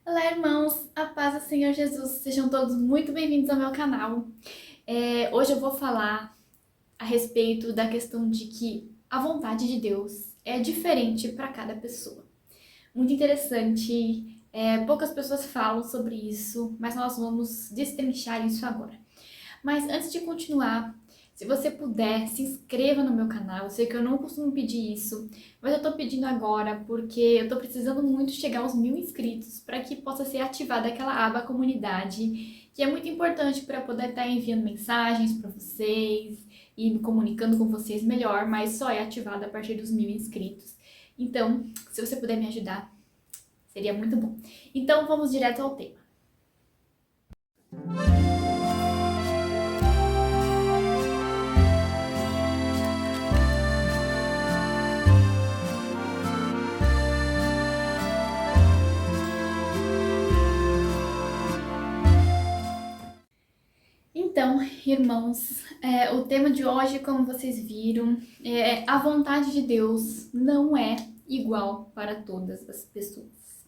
Olá, irmãos! A paz do Senhor Jesus, sejam todos muito bem-vindos ao meu canal. Hoje eu vou falar a respeito da questão de que a vontade de Deus é diferente para cada pessoa. Muito interessante, poucas pessoas falam sobre isso, mas nós vamos destrinchar isso agora. Mas antes de continuar, se você puder, se inscreva no meu canal. Eu sei que eu não costumo pedir isso, mas eu tô pedindo agora porque eu tô precisando muito chegar aos 1.000 inscritos para que possa ser ativada aquela aba comunidade, que é muito importante para poder estar enviando mensagens para vocês e me comunicando com vocês melhor, mas só é ativada a partir dos 1.000 inscritos. Então, se você puder me ajudar, seria muito bom. Então, vamos direto ao tema. Então, irmãos, o tema de hoje, como vocês viram, a vontade de Deus não é igual para todas as pessoas.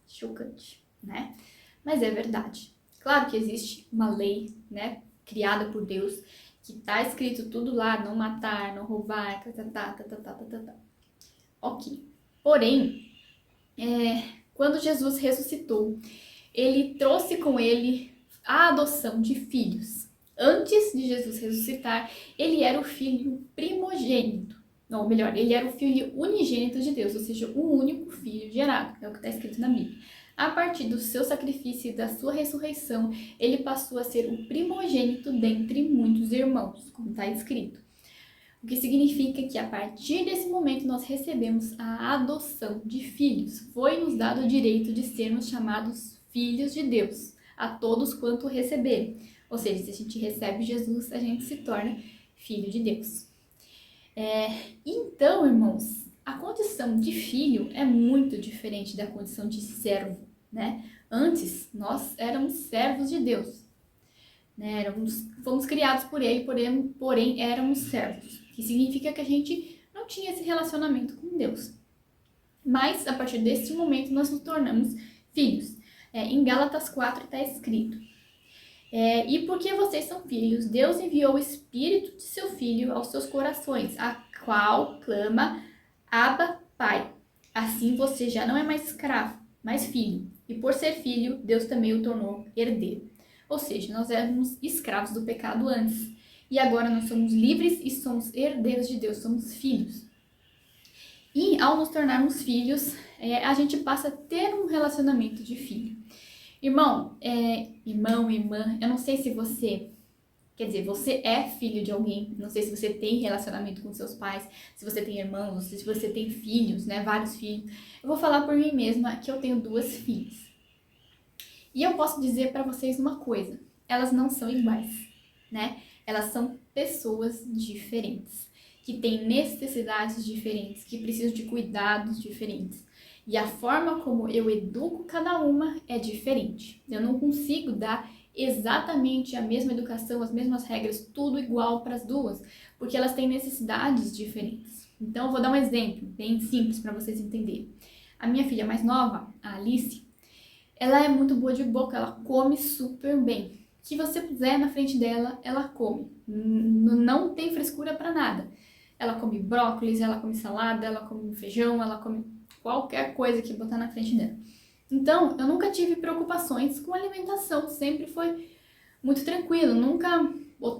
Chocante, né? Mas é verdade. Claro que existe uma lei, né, criada por Deus, que tá escrito tudo lá, não matar, não roubar, tá, tá, tá, tá, tá, tá, tá, tá. Ok. Porém, quando Jesus ressuscitou, ele trouxe com ele a adoção de filhos. Antes de Jesus ressuscitar, ele era o filho primogênito. Ou melhor, ele era o filho unigênito de Deus, ou seja, o único filho gerado, é o que está escrito na Bíblia. A partir do seu sacrifício e da sua ressurreição, ele passou a ser o primogênito dentre muitos irmãos, como está escrito. O que significa que a partir desse momento nós recebemos a adoção de filhos. Foi-nos dado o direito de sermos chamados filhos de Deus, a todos quanto receberem. Ou seja, se a gente recebe Jesus, a gente se torna filho de Deus. Então, irmãos, a condição de filho é muito diferente da condição de servo, né? Antes, nós éramos servos de Deus, né? Fomos criados por ele, porém éramos servos, que significa que a gente não tinha esse relacionamento com Deus. Mas, a partir desse momento, nós nos tornamos filhos. Em Gálatas 4 está escrito: e porque vocês são filhos, Deus enviou o Espírito de seu Filho aos seus corações, a qual clama, Abba, Pai. Assim você já não é mais escravo, mas filho. E por ser filho, Deus também o tornou herdeiro. Ou seja, nós éramos escravos do pecado antes. E agora nós somos livres e somos herdeiros de Deus, somos filhos. E ao nos tornarmos filhos, a gente passa a ter um relacionamento de filho. Irmão, irmã, eu não sei se você, quer dizer, você é filho de alguém, não sei se você tem relacionamento com seus pais, se você tem irmãos, se você tem filhos, né, vários filhos. Eu vou falar por mim mesma que eu tenho 2 filhas. E eu posso dizer para vocês uma coisa, elas não são iguais, né? Elas são pessoas diferentes, que têm necessidades diferentes, que precisam de cuidados diferentes. E a forma como eu educo cada uma é diferente. Eu não consigo dar exatamente a mesma educação, as mesmas regras, tudo igual para as duas, porque elas têm necessidades diferentes. Então, eu vou dar um exemplo bem simples para vocês entenderem. A minha filha mais nova, a Alice, ela é muito boa de boca, ela come super bem. O que você puser na frente dela, ela come. Não tem frescura para nada. Ela come brócolis, ela come salada, ela come feijão, ela come qualquer coisa que botar na frente dela. Então, eu nunca tive preocupações com alimentação, sempre foi muito tranquilo, nunca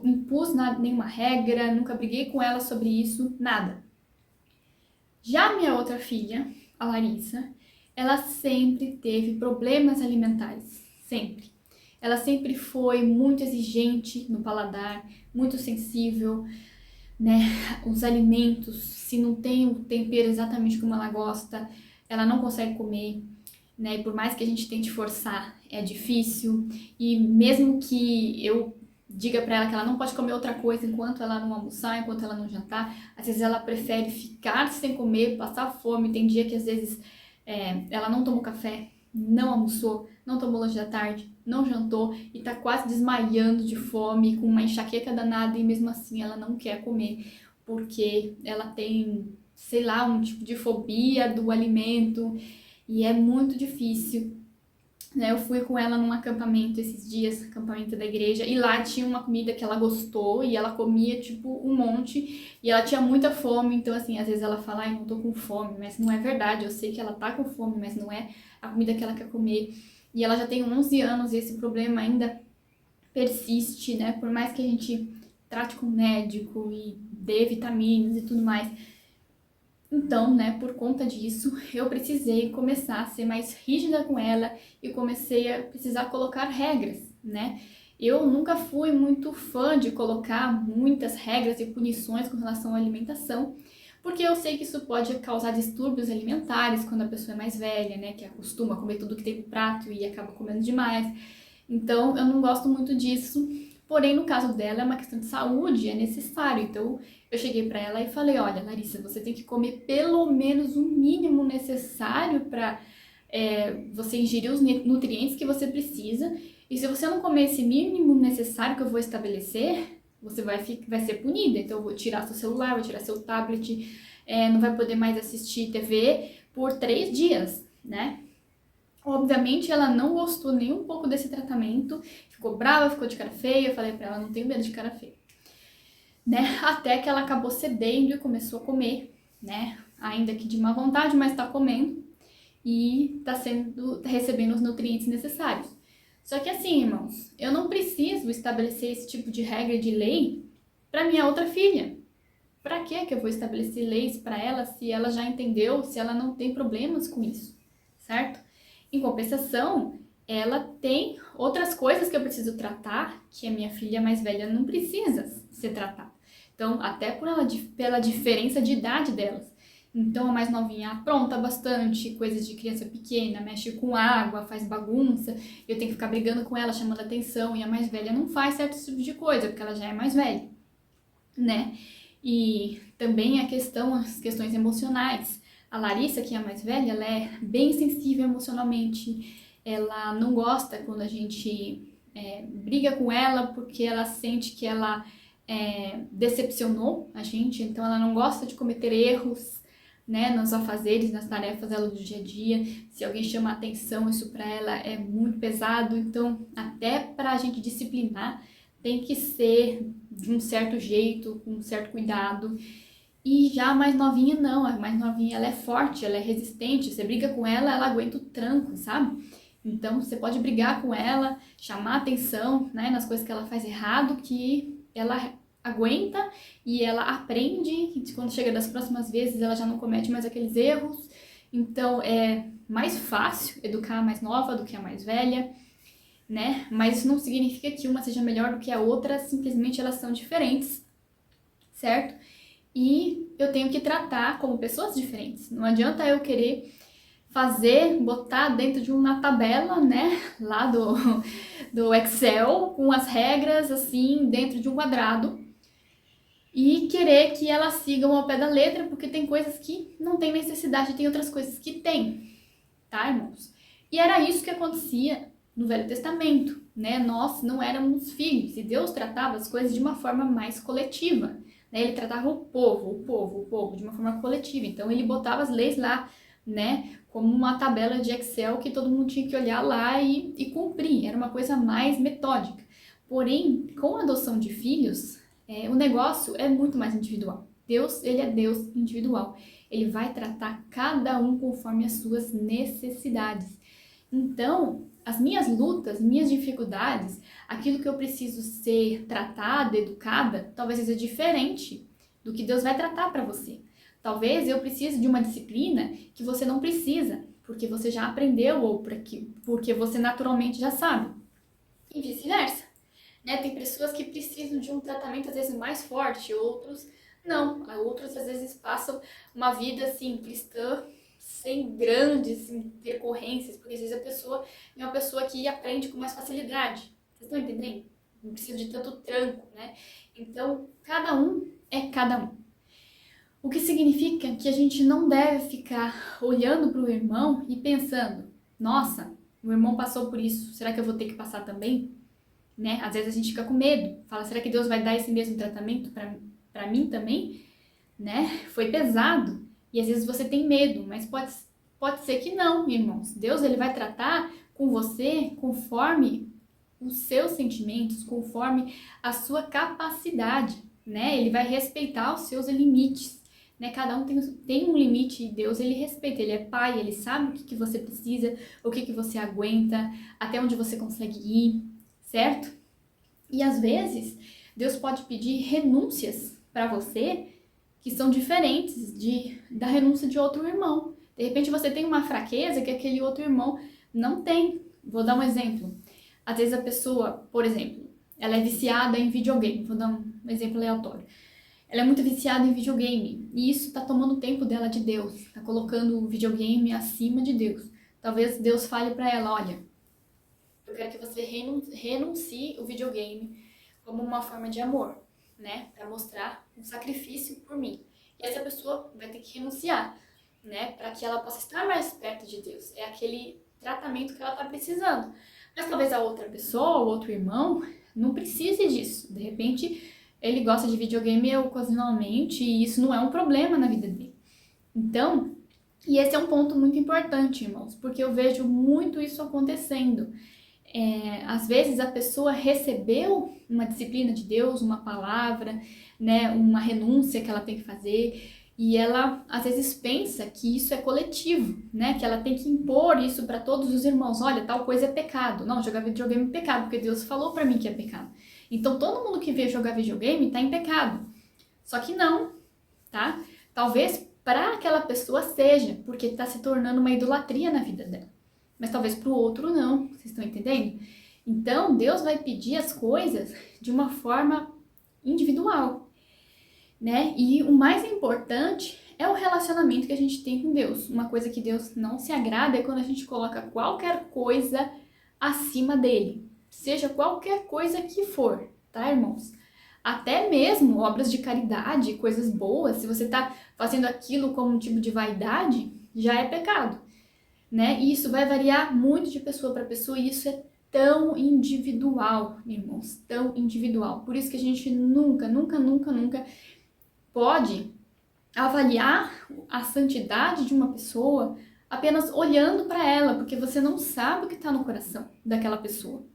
impus nada, nenhuma regra, nunca briguei com ela sobre isso, nada. Já minha outra filha, a Larissa, ela sempre teve problemas alimentares, sempre. Ela sempre foi muito exigente no paladar, muito sensível, né? Os alimentos, se não tem o tempero exatamente como ela gosta, ela não consegue comer, né? E por mais que a gente tente forçar, é difícil. E mesmo que eu diga para ela que ela não pode comer outra coisa enquanto ela não almoçar, enquanto ela não jantar, às vezes ela prefere ficar sem comer, passar fome. Tem dia que às vezes ela não tomou café, não almoçou, não tomou lanche da tarde, não jantou e tá quase desmaiando de fome, com uma enxaqueca danada e mesmo assim ela não quer comer porque ela tem, sei lá, um tipo de fobia do alimento e é muito difícil né? Eu fui com ela num acampamento esses dias, acampamento da igreja, e lá tinha uma comida que ela gostou e ela comia, tipo, um monte, e ela tinha muita fome, então, assim, às vezes ela fala, ai, não tô com fome, mas não é verdade, eu sei que ela tá com fome, mas não é a comida que ela quer comer. E ela já tem 11 anos e esse problema ainda persiste, né? Por mais que a gente trate com médico e dê vitaminas e tudo mais. Então, né, por conta disso, eu precisei começar a ser mais rígida com ela e comecei a precisar colocar regras, né? Eu nunca fui muito fã de colocar muitas regras e punições com relação à alimentação, porque eu sei que isso pode causar distúrbios alimentares quando a pessoa é mais velha, né, que acostuma a comer tudo que tem no prato e acaba comendo demais. Então, eu não gosto muito disso. Porém, no caso dela, é uma questão de saúde, é necessário. Então, eu cheguei para ela e falei: olha, Larissa, você tem que comer pelo menos o mínimo necessário para você ingerir os nutrientes que você precisa. E se você não comer esse mínimo necessário que eu vou estabelecer, você vai ser punida. Então, eu vou tirar seu celular, vou tirar seu tablet, não vai poder mais assistir TV por 3 dias, né? Obviamente ela não gostou nem um pouco desse tratamento, ficou brava, ficou de cara feia, eu falei pra ela, não tenho medo de cara feia, né? Até que ela acabou cedendo e começou a comer, né? Ainda que de má vontade, mas tá comendo e tá recebendo os nutrientes necessários. Só que assim, irmãos, eu não preciso estabelecer esse tipo de regra de lei para minha outra filha. Para que eu vou estabelecer leis para ela se ela já entendeu, se ela não tem problemas com isso, certo? Em compensação, ela tem outras coisas que eu preciso tratar que a minha filha mais velha não precisa ser tratada. Então, até pela diferença de idade delas. Então, a mais novinha apronta bastante, coisas de criança pequena, mexe com água, faz bagunça, eu tenho que ficar brigando com ela, chamando atenção, e a mais velha não faz certo tipo de coisa, porque ela já é mais velha, né? E também as questões emocionais. A Larissa, que é a mais velha, ela é bem sensível emocionalmente. Ela não gosta quando a gente briga com ela porque ela sente que ela decepcionou a gente. Então ela não gosta de cometer erros, né, nos afazeres, nas tarefas dela do dia a dia. Se alguém chama atenção, isso para ela é muito pesado. Então, até para a gente disciplinar, tem que ser de um certo jeito, com um certo cuidado. E já a mais novinha não, a mais novinha ela é forte, ela é resistente, você briga com ela aguenta o tranco, sabe? Então você pode brigar com ela, chamar atenção, né, nas coisas que ela faz errado, que ela aguenta e ela aprende, e quando chega das próximas vezes ela já não comete mais aqueles erros. Então é mais fácil educar a mais nova do que a mais velha, né? Mas isso não significa que uma seja melhor do que a outra, simplesmente elas são diferentes, certo? E eu tenho que tratar como pessoas diferentes. Não adianta eu querer botar dentro de uma tabela, né, lá do Excel, com as regras assim, dentro de um quadrado, e querer que elas sigam ao pé da letra, porque tem coisas que não tem necessidade, tem outras coisas que tem, tá, irmãos? E era isso que acontecia no Velho Testamento, né? Nós não éramos filhos, e Deus tratava as coisas de uma forma mais coletiva, né? Ele tratava o povo de uma forma coletiva. Então ele botava as leis lá, né, como uma tabela de Excel que todo mundo tinha que olhar lá e cumprir. Era uma coisa mais metódica. Porém, com a adoção de filhos, o negócio é muito mais individual. Deus, ele é Deus individual. Ele vai tratar cada um conforme as suas necessidades. Então, as minhas lutas, minhas dificuldades, aquilo que eu preciso ser tratada, educada, talvez seja diferente do que Deus vai tratar para você. Talvez eu precise de uma disciplina que você não precisa, porque você já aprendeu ou porque você naturalmente já sabe. E vice-versa, né? Tem pessoas que precisam de um tratamento às vezes mais forte, outros não. Outros às vezes passam uma vida assim cristã sem grandes intercorrências, porque às vezes a pessoa é uma pessoa que aprende com mais facilidade. Vocês estão entendendo? Não precisa de tanto tranco, né? Então, cada um é cada um. O que significa que a gente não deve ficar olhando para o irmão e pensando, nossa, o irmão passou por isso, será que eu vou ter que passar também? Né? Às vezes a gente fica com medo, fala, será que Deus vai dar esse mesmo tratamento para mim também? Né? Foi pesado. E às vezes você tem medo, mas pode ser que não, irmãos. Deus ele vai tratar com você conforme os seus sentimentos, conforme a sua capacidade, né? Ele vai respeitar os seus limites, né? Cada um tem um limite e Deus, ele respeita. Ele é pai, ele sabe o que você precisa, o que você aguenta, até onde você consegue ir, certo? E às vezes, Deus pode pedir renúncias para você que são diferentes da renúncia de outro irmão. De repente você tem uma fraqueza que aquele outro irmão não tem. Vou dar um exemplo. Às vezes a pessoa, por exemplo, ela é viciada em videogame. Vou dar um exemplo aleatório. Ela é muito viciada em videogame e isso está tomando o tempo dela de Deus. Está colocando o videogame acima de Deus. Talvez Deus fale para ela, olha, eu quero que você renuncie o videogame como uma forma de amor, né? Para mostrar um sacrifício por mim. E essa pessoa vai ter que renunciar, né? Para que ela possa estar mais perto de Deus. É aquele tratamento que ela está precisando. Mas talvez a outra pessoa, o outro irmão, não precise disso. De repente, ele gosta de videogame ocasionalmente e isso não é um problema na vida dele. Então, e esse é um ponto muito importante, irmãos, porque eu vejo muito isso acontecendo. Às vezes a pessoa recebeu uma disciplina de Deus, uma palavra, né, uma renúncia que ela tem que fazer, e ela às vezes pensa que isso é coletivo, né, que ela tem que impor isso para todos os irmãos. Olha, tal coisa é pecado. Não, jogar videogame é pecado, porque Deus falou para mim que é pecado. Então todo mundo que veio jogar videogame está em pecado. Só que não, tá? Talvez para aquela pessoa seja, porque está se tornando uma idolatria na vida dela. Mas talvez para o outro não, vocês estão entendendo? Então, Deus vai pedir as coisas de uma forma individual, né? E o mais importante é o relacionamento que a gente tem com Deus. Uma coisa que Deus não se agrada é quando a gente coloca qualquer coisa acima dele, seja qualquer coisa que for, tá, irmãos? Até mesmo obras de caridade, coisas boas, se você está fazendo aquilo como um tipo de vaidade, já é pecado, né? E isso vai variar muito de pessoa para pessoa e isso é tão individual, irmãos, tão individual. Por isso que a gente nunca pode avaliar a santidade de uma pessoa apenas olhando para ela, porque você não sabe o que está no coração daquela pessoa.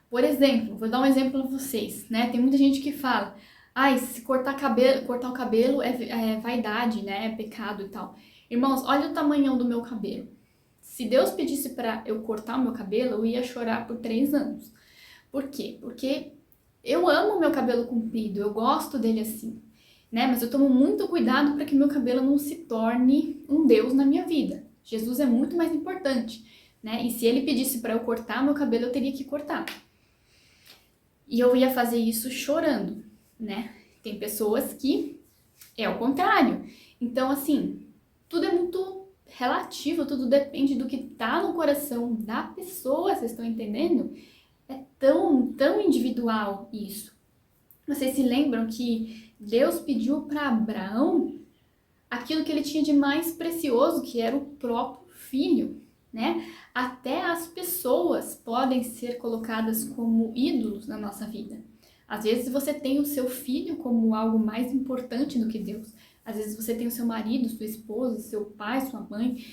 Por exemplo, vou dar um exemplo para vocês, né? Tem muita gente que fala, se cortar o cabelo é vaidade, né? É pecado e tal. Irmãos, olha o tamanhão do meu cabelo. Se Deus pedisse para eu cortar o meu cabelo, eu ia chorar por 3 anos. Por quê? Porque eu amo o meu cabelo comprido, eu gosto dele assim, né? Mas eu tomo muito cuidado para que meu cabelo não se torne um Deus na minha vida. Jesus é muito mais importante, né? E se ele pedisse para eu cortar meu cabelo, eu teria que cortar. E eu ia fazer isso chorando, né? Tem pessoas que é o contrário. Então, assim, tudo é muito relativo, tudo depende do que tá no coração da pessoa, vocês estão entendendo? É tão individual isso. Vocês se lembram que Deus pediu para Abraão aquilo que ele tinha de mais precioso, que era o próprio filho, né? Até as pessoas podem ser colocadas como ídolos na nossa vida. Às vezes você tem o seu filho como algo mais importante do que Deus. Às vezes você tem o seu marido, sua esposa, seu pai, sua mãe,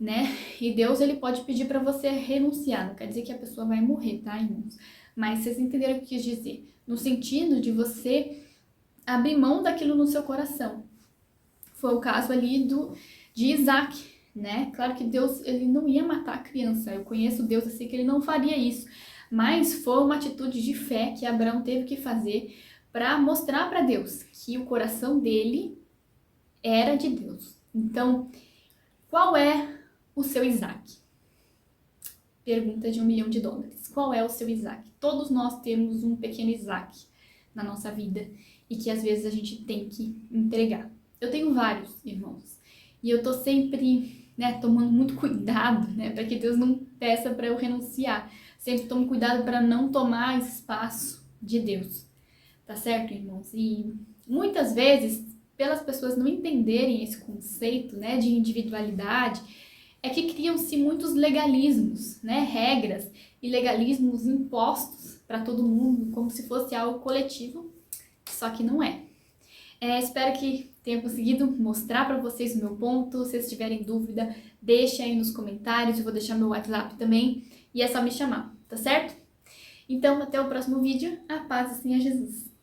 né? E Deus, ele pode pedir para você renunciar. Não quer dizer que a pessoa vai morrer, tá, irmãos? Mas vocês entenderam o que eu quis dizer. No sentido de você abrir mão daquilo no seu coração. Foi o caso ali de Isaac, né? Claro que Deus, ele não ia matar a criança. Eu conheço Deus, assim que ele não faria isso. Mas foi uma atitude de fé que Abraão teve que fazer para mostrar para Deus que o coração dele era de Deus. Então, qual é o seu Isaac? Pergunta de $1 milhão. Qual é o seu Isaac? Todos nós temos um pequeno Isaac na nossa vida e que às vezes a gente tem que entregar. Eu tenho vários irmãos e eu tô sempre, né, tomando muito cuidado, né, para que Deus não peça para eu renunciar. Sempre tomo cuidado para não tomar espaço de Deus, tá certo, irmãos? E muitas vezes, pelas pessoas não entenderem esse conceito, né, de individualidade, é que criam-se muitos legalismos, né, regras e legalismos impostos para todo mundo, como se fosse algo coletivo, só que não é. Espero que tenha conseguido mostrar para vocês o meu ponto. Se vocês tiverem dúvida, deixem aí nos comentários. Eu vou deixar meu WhatsApp também. e é só me chamar, tá certo? Então, até o próximo vídeo. A paz e sim a Jesus.